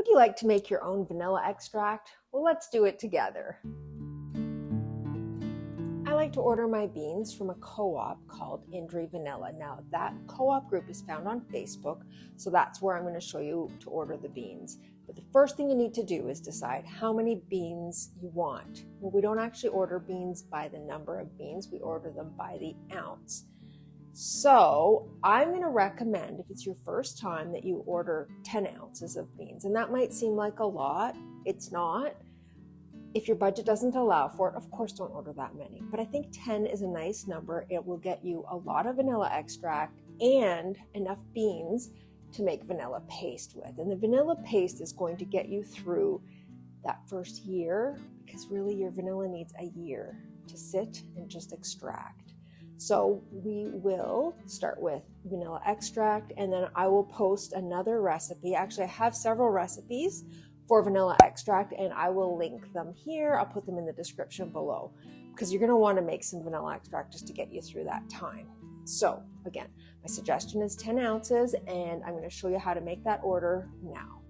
Would you like to make your own vanilla extract? Well, let's do it together. I like to order my beans from a co-op called Indri Vanilla. Now, that co-op group is found on Facebook, so that's where I'm going to show you to order the beans. But the first thing you need to do is decide how many beans you want. Well, we don't actually order beans by the number of beans, we order them by the ounce. So I'm going to recommend, if it's your first time, that you order 10 ounces of beans. And that might seem like a lot. It's not. If your budget doesn't allow for it, of course, don't order that many. But I think 10 is a nice number. It will get you a lot of vanilla extract and enough beans to make vanilla paste with. And the vanilla paste is going to get you through that first year, because really your vanilla needs a year to sit and just extract. So we will start with vanilla extract, and then I will post another recipe. Actually, I have several recipes for vanilla extract, and I will link them here. I'll put them in the description below, because you're going to want to make some vanilla extract just to get you through that time. So again, my suggestion is 10 ounces, and I'm going to show you how to make that order now.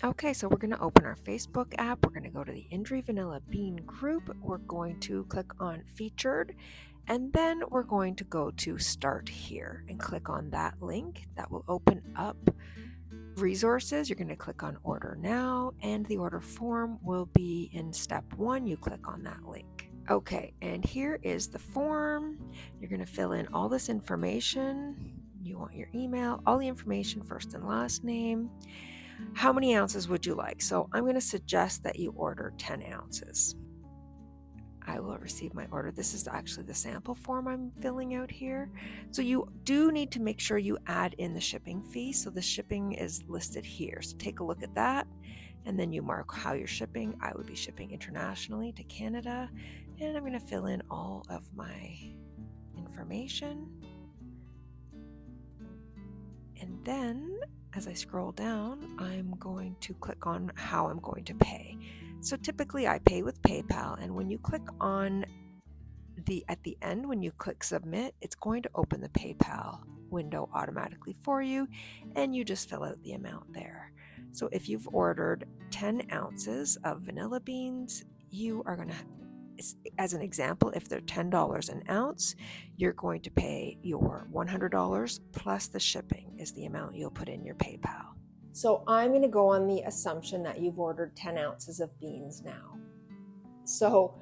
Okay, so we're going to open our Facebook app. We're going to go to the Indri Vanilla Bean group. We're going to click on Featured, and then we're going to go to Start Here and click on that link. That will open up resources. You're going to click on Order Now, and the order form will be in step 1. You click on that link. Okay, and here is the form. You're going to fill in all this information. You want your email, all the information, first and last name. How many ounces would you like? So I'm going to suggest that you order 10 ounces. I will receive my order. This is actually the sample form I'm filling out here. So you do need to make sure you add in the shipping fee. So the shipping is listed here. So take a look at that, and then you mark how you're shipping. I would be shipping internationally to Canada, and I'm going to fill in all of my information. And then as I scroll down, I'm going to click on how I'm going to pay. So typically I pay with PayPal, and when you click on at the end, when you click submit, it's going to open the PayPal window automatically for you, and you just fill out the amount there. So if you've ordered 10 ounces of vanilla beans, you are going to, as an example, if they're $10 an ounce, you're going to pay your $100 plus the shipping is the amount you'll put in your PayPal. So I'm going to go on the assumption that you've ordered 10 ounces of beans now. So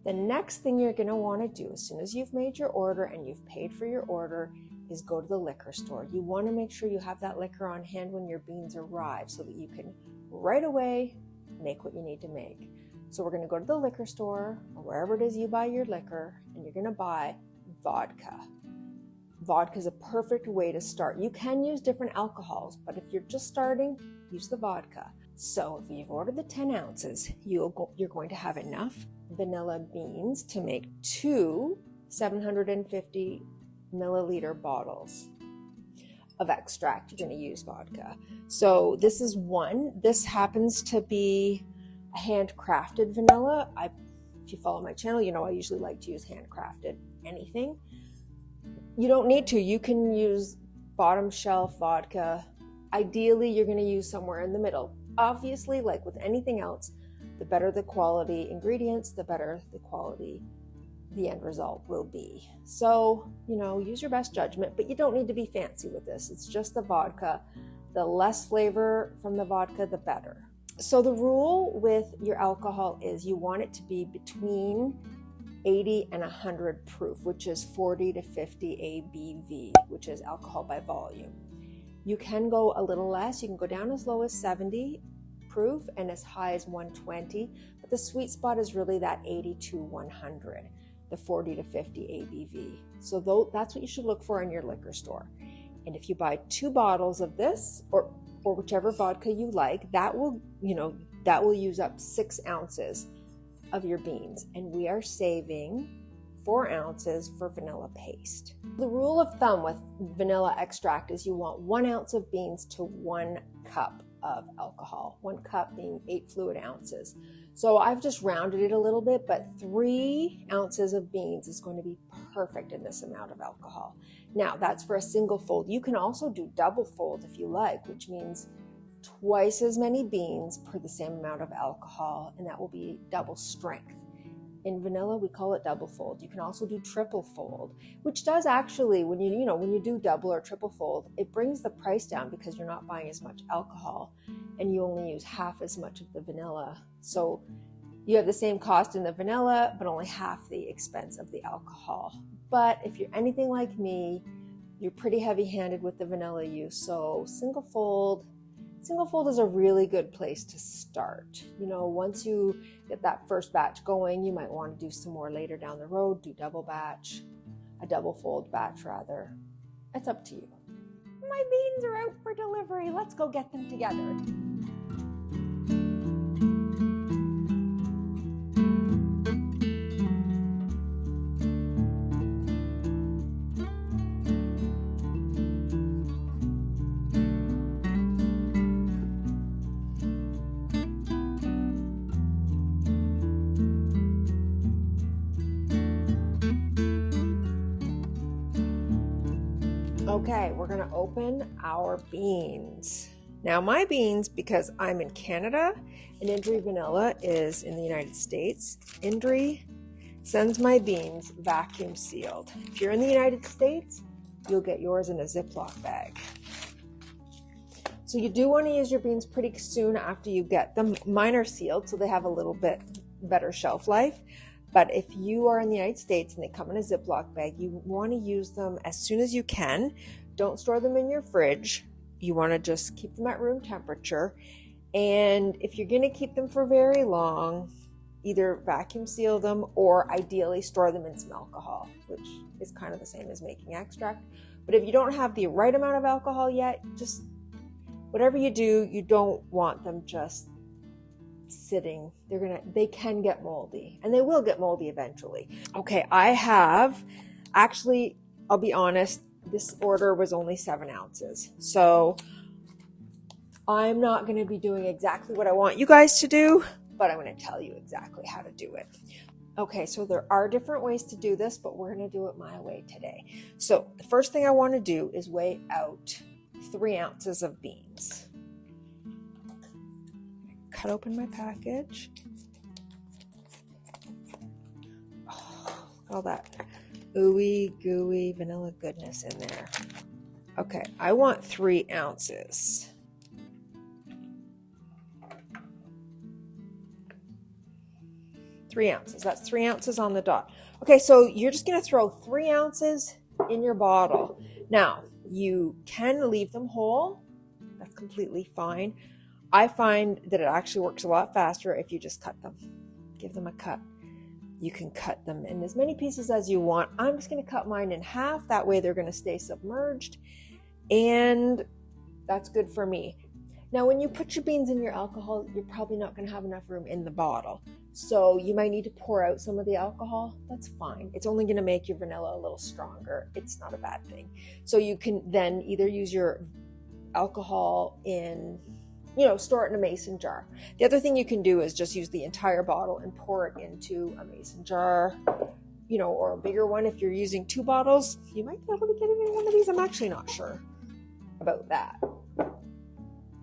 the next thing you're going to want to do as soon as you've made your order and you've paid for your order is go to the liquor store. You want to make sure you have that liquor on hand when your beans arrive so that you can right away make what you need to make. So we're going to go to the liquor store or wherever it is you buy your liquor, and you're going to buy vodka. Vodka is a perfect way to start. You can use different alcohols, but if you're just starting, use the vodka. So if you've ordered the 10 ounces, you're going to have enough vanilla beans to make 2 750 milliliter bottles of extract. You're going to use vodka. So this is one. This happens to be a handcrafted vanilla. If you follow my channel, you know I usually like to use handcrafted anything. You don't need to. You can use bottom shelf vodka. Ideally, you're going to use somewhere in the middle. Obviously, like with anything else, the better the quality ingredients, the better the quality the end result will be. So, use your best judgment, but you don't need to be fancy with this. It's just the vodka. The less flavor from the vodka, the better. So the rule with your alcohol is you want it to be between 80 and 100 proof, which is 40 to 50 ABV, which is alcohol by volume. You can go a little less. You can go down as low as 70 proof and as high as 120, but the sweet spot is really that 80 to 100, the 40 to 50 ABV. So that's what you should look for in your liquor store. And if you buy 2 bottles of this, or whichever vodka you like, that will use up 6 ounces of your beans, and we are saving 4 ounces for vanilla paste. The rule of thumb with vanilla extract is you want 1 ounce of beans to 1 cup of alcohol, 1 cup being 8 fluid ounces. So I've just rounded it a little bit, but 3 ounces of beans is going to be perfect in this amount of alcohol. Now that's for a single fold. You can also do double fold if you like, which means twice as many beans per the same amount of alcohol, and that will be double strength. In vanilla, we call it double fold. You can also do triple fold, which does actually, when you do double or triple fold, it brings the price down because you're not buying as much alcohol and you only use half as much of the vanilla. So you have the same cost in the vanilla, but only half the expense of the alcohol. But if you're anything like me, you're pretty heavy-handed with the vanilla use. So single fold is a really good place to start. Once you get that first batch going, you might want to do some more later down the road, do a double fold batch rather. It's up to you. My beans are out for delivery. Let's go get them together. Okay, we're gonna open our beans. Now my beans, because I'm in Canada and Indri Vanilla is in the United States, Indri sends my beans vacuum sealed. If you're in the United States, you'll get yours in a Ziploc bag. So you do want to use your beans pretty soon after you get them. Mine are sealed, so they have a little bit better shelf life. But if you are in the United States and they come in a Ziploc bag, you want to use them as soon as you can. Don't store them in your fridge. You want to just keep them at room temperature. And if you're going to keep them for very long, either vacuum seal them or ideally store them in some alcohol, which is kind of the same as making extract. But if you don't have the right amount of alcohol yet, just whatever you do, you don't want them just sitting. They can get moldy, and they will get moldy eventually. Okay, I'll be honest, this order was only 7 ounces. So I'm not going to be doing exactly what I want you guys to do, but I'm going to tell you exactly how to do it. Okay, so there are different ways to do this, but we're going to do it my way today. So the first thing I want to do is weigh out 3 ounces of beans. Cut open my package. Oh, all that ooey gooey vanilla goodness in there. Okay, I want 3 ounces. That's 3 ounces on the dot. Okay, so you're just going to throw 3 ounces in your bottle. Now, you can leave them whole. That's completely fine. I find that it actually works a lot faster if you just cut them. Give them a cut. You can cut them in as many pieces as you want. I'm just going to cut mine in half. That way they're going to stay submerged. And that's good for me. Now, when you put your beans in your alcohol, you're probably not going to have enough room in the bottle. So you might need to pour out some of the alcohol. That's fine. It's only going to make your vanilla a little stronger. It's not a bad thing. So you can then either use your alcohol in, store it in a mason jar. The other thing you can do is just use the entire bottle and pour it into a mason jar, or a bigger one. If you're using 2 bottles, you might be able to get it in one of these. I'm actually not sure about that.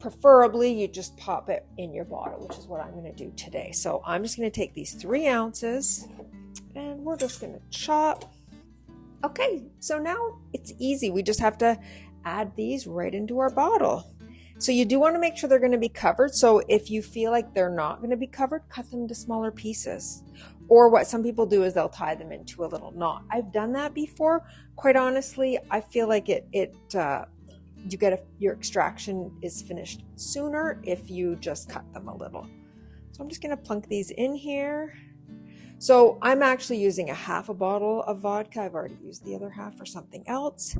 Preferably, you just pop it in your bottle, which is what I'm going to do today. So I'm just going to take these 3 ounces and we're just going to chop. Okay, so now it's easy. We just have to add these right into our bottle. So you do want to make sure they're going to be covered. So if you feel like they're not going to be covered, cut them into smaller pieces. Or what some people do is they'll tie them into a little knot. I've done that before. Quite honestly, I feel like your extraction is finished sooner if you just cut them a little. So I'm just going to plunk these in here. So I'm actually using a half a bottle of vodka. I've already used the other half for something else.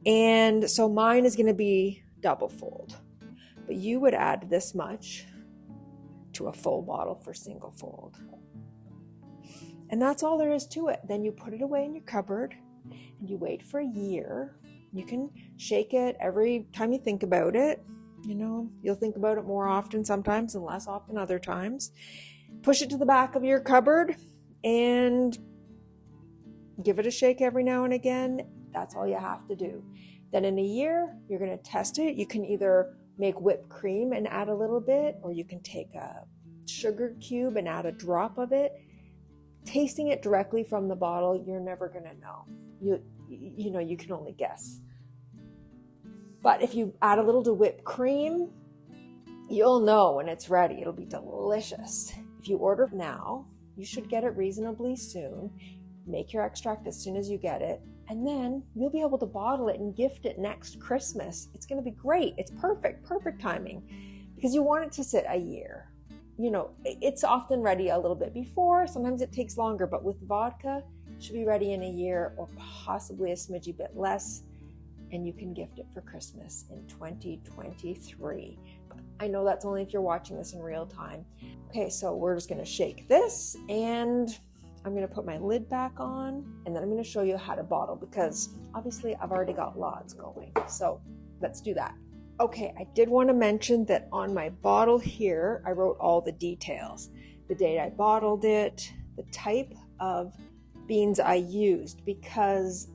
And so mine is going to be double fold. But you would add this much to a full bottle for single fold. And that's all there is to it. Then you put it away in your cupboard and you wait for a year. You can shake it every time you think about it. You'll think about it more often sometimes and less often other times. Push it to the back of your cupboard and give it a shake every now and again. That's all you have to do. Then in a year, you're going to test it. You can either make whipped cream and add a little bit, or you can take a sugar cube and add a drop of it. Tasting it directly from the bottle, you're never going to know. You know, you can only guess. But if you add a little to whipped cream, you'll know when it's ready. It'll be delicious. If you order now, you should get it reasonably soon. Make your extract as soon as you get it, and then you'll be able to bottle it and gift it next Christmas. It's going to be great. It's perfect timing, because you want it to sit a year. You know, it's often ready a little bit before. Sometimes it takes longer, but with vodka, it should be ready in a year or possibly a smidgy bit less, and you can gift it for Christmas in 2023. I know that's only if you're watching this in real time. Okay, so we're just going to shake this, and I'm going to put my lid back on, and then I'm going to show you how to bottle, because obviously I've already got lots going. So let's do that. Okay, I did want to mention that on my bottle here, I wrote all the details. The date I bottled it, the type of beans I used, because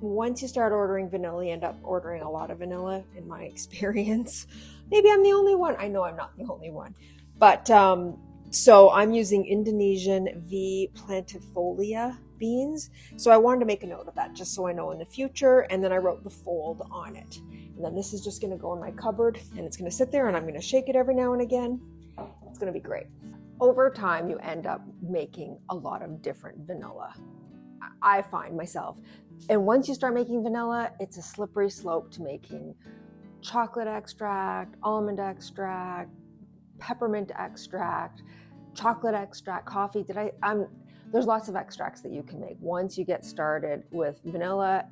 once you start ordering vanilla, you end up ordering a lot of vanilla, in my experience. Maybe I'm the only one. I know I'm not the only one. But so I'm using Indonesian V plantifolia beans. So I wanted to make a note of that just so I know in the future. And then I wrote the fold on it. And then this is just going to go in my cupboard, and it's going to sit there, and I'm going to shake it every now and again. It's going to be great. Over time, you end up making a lot of different vanilla, I find myself. And once you start making vanilla, it's a slippery slope to making chocolate extract, almond extract, peppermint extract, chocolate extract, coffee. There's lots of extracts that you can make. Once you get started with vanilla,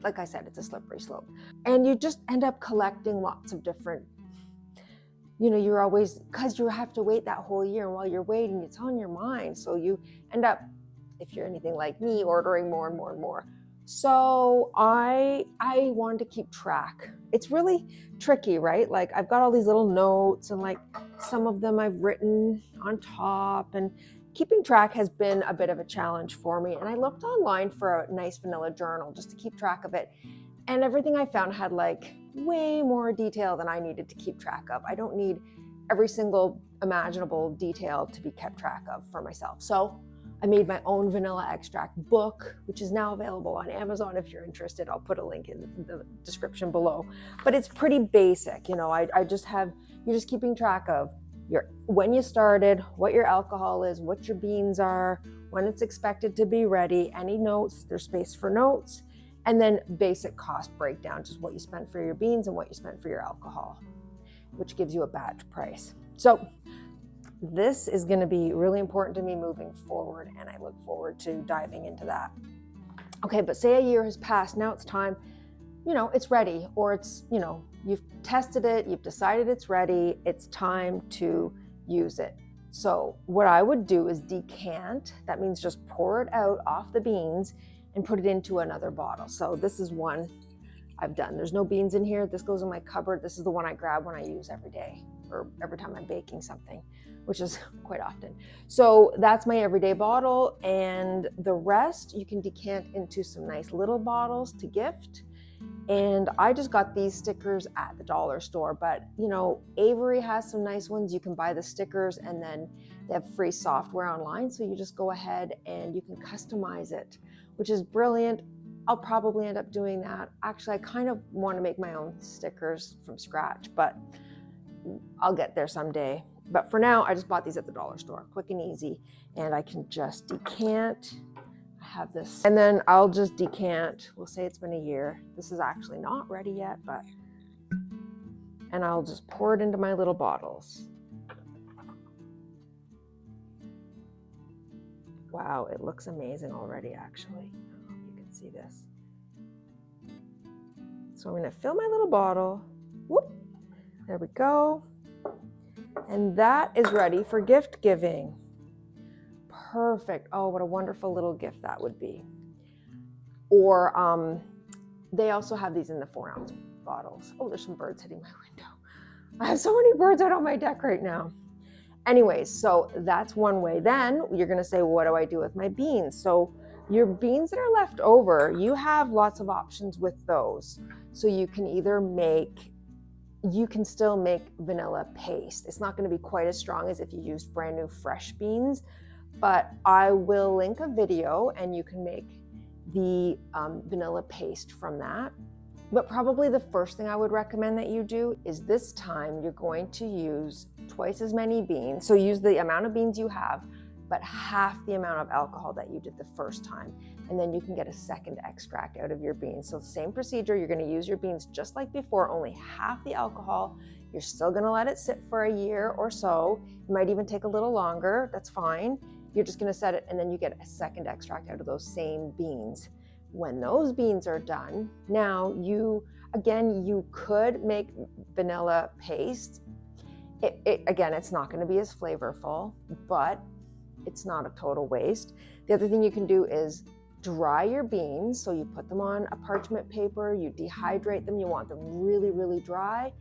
like I said, it's a slippery slope. And you just end up collecting lots of different, you're always, because you have to wait that whole year. And while you're waiting, it's on your mind. So you end up, if you're anything like me, ordering more and more and more. So I wanted to keep track. It's really tricky, right? Like I've got all these little notes, and like some of them I've written on top, and keeping track has been a bit of a challenge for me. And I looked online for a nice vanilla journal just to keep track of it. And everything I found had like way more detail than I needed to keep track of. I don't need every single imaginable detail to be kept track of for myself. So I made my own vanilla extract book, which is now available on Amazon if you're interested. I'll put a link in the description below. But it's pretty basic. I just have, you're just keeping track of when you started, what your alcohol is, what your beans are, when it's expected to be ready, any notes, there's space for notes, and then basic cost breakdown, just what you spent for your beans and what you spent for your alcohol, which gives you a batch price. So this is going to be really important to me moving forward, and I look forward to diving into that. Okay, but say a year has passed, now it's time, it's ready, or it's, you've tested it, you've decided it's ready, it's time to use it. So what I would do is decant. That means just pour it out off the beans and put it into another bottle. So this is one I've done. There's no beans in here. This goes in my cupboard. This is the one I grab when I use every day or every time I'm baking something, which is quite often. So that's my everyday bottle, and the rest you can decant into some nice little bottles to gift. And I just got these stickers at the dollar store, but Avery has some nice ones. You can buy the stickers, and then they have free software online. So you just go ahead and you can customize it, which is brilliant. I'll probably end up doing that. Actually, I kind of want to make my own stickers from scratch, but I'll get there someday. But for now, I just bought these at the dollar store, quick and easy. And I can just decant. I have this, and then I'll just decant. We'll say it's been a year. This is actually not ready yet, and I'll just pour it into my little bottles. Wow, it looks amazing already, actually. I don't know if you can see this. So I'm going to fill my little bottle. Whoop. There we go. And that is ready for gift giving. Perfect. Oh, what a wonderful little gift that would be. Or they also have these in the 4-ounce bottles. Oh, there's some birds hitting my window. I have so many birds out on my deck right now. Anyways, so that's one way. Then you're going to say, what do I do with my beans? So your beans that are left over, you have lots of options with those. So you can either make you can still make vanilla paste. It's not going to be quite as strong as if you used brand new fresh beans, but I will link a video and you can make the vanilla paste from that. But probably the first thing I would recommend that you do is this time you're going to use twice as many beans. So use the amount of beans you have, but half the amount of alcohol that you did the first time. And then you can get a second extract out of your beans. So same procedure, you're gonna use your beans just like before, only half the alcohol. You're still gonna let it sit for a year or so. It might even take a little longer, that's fine. You're just gonna set it and then you get a second extract out of those same beans. When those beans are done, now you could make vanilla paste. Again, it's not going to be as flavorful, but it's not a total waste. The other thing you can do is dry your beans. So you put them on a parchment paper, you dehydrate them, you want them really, really dry,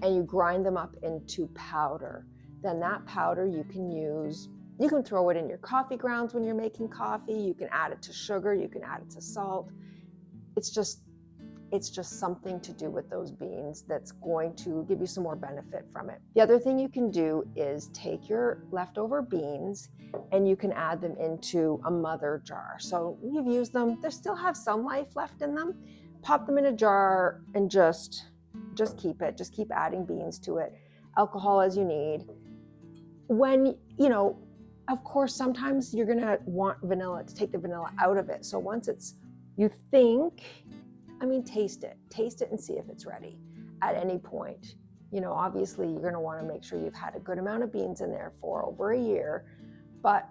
and you grind them up into powder. Then that powder you can use. You can throw it in your coffee grounds when you're making coffee. You can add it to sugar. You can add it to salt. It's just something to do with those beans that's going to give you some more benefit from it. The other thing you can do is take your leftover beans and you can add them into a mother jar. So you've used them, they still have some life left in them. Pop them in a jar and just keep it. Just keep adding beans to it. Alcohol as you need. When, of course, sometimes you're gonna want vanilla to take the vanilla out of it. So once taste it and see if it's ready at any point. Obviously you're gonna wanna make sure you've had a good amount of beans in there for over a year, but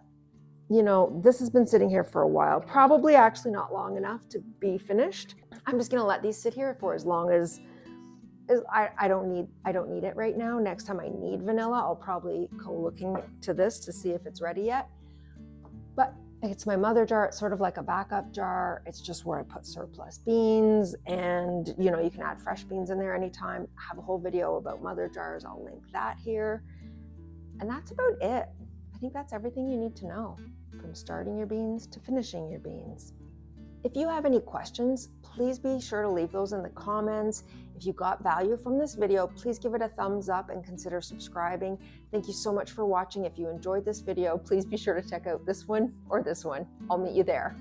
this has been sitting here for a while, probably actually not long enough to be finished. I'm just gonna let these sit here for as long as I don't need it right now. Next time I need vanilla, I'll probably go looking to this to see if it's ready yet. But it's my mother jar. It's sort of like a backup jar. It's just where I put surplus beans, and you can add fresh beans in there anytime. I have a whole video about mother jars. I'll link that here. And that's about it. I think that's everything you need to know, from starting your beans to finishing your beans. If you have any questions, please be sure to leave those in the comments. If you got value from this video, please give it a thumbs up and consider subscribing. Thank you so much for watching. If you enjoyed this video, please be sure to check out this one or this one. I'll meet you there.